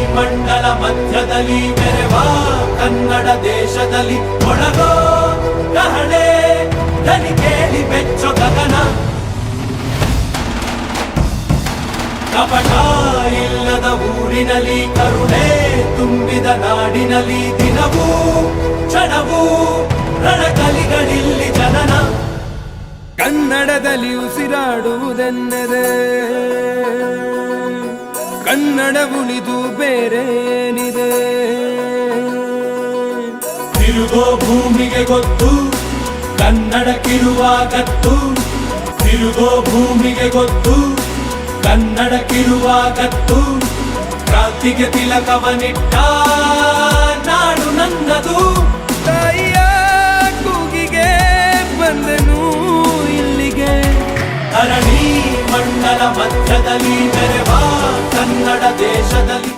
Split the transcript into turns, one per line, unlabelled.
ಮಂಡಲ ಮಧ್ಯದಲ್ಲಿ ಮೆರೆವ ಕನ್ನಡ ದೇಶದಲ್ಲಿ ಒಳಗೋ ಕಹಳೆ ದನಿ ಕೇಳಿ ಬೆಚ್ಚೋ ಗಗನ. ಕಪಟ ಇಲ್ಲದ ಊರಿನಲ್ಲಿ ಕರುಣೆ ತುಂಬಿದ ನಾಡಿನಲ್ಲಿ ದಿನವೂ ಕ್ಷಣವೂ ರಣಕಲಿಗಳಿಲ್ಲಿ ಜನನ.
ಕನ್ನಡದಲ್ಲಿ ಉಸಿರಾಡುವುದೆಂದರೆ ಕನ್ನಡ ಉಳಿದು ಬೇರೇನಿದೆ.
ತಿರುಗೋ ಭೂಮಿಗೆ ಗೊತ್ತು ಕನ್ನಡಕ್ಕಿರುವ ಗತ್ತು. ತಿರುಗೋ ಭೂಮಿಗೆ ಗೊತ್ತು ಕನ್ನಡಕ್ಕಿರುವ ಗತ್ತು. ಕ್ರಾಂತಿಗೆ ತಿಲಕವನಿಟ್ಟ ನಾಡು ನನ್ನದು.
ತಾಯಿಯ ಕೂಗಿಗೆ ಬಂದನು ಇಲ್ಲಿಗೆ.
ಧರಣಿ ಮಂಡಲ ಮಧ್ಯದಲ್ಲಿ ಮೆರೆವ ಕನ್ನಡ ದೇಶದಲ್ಲಿ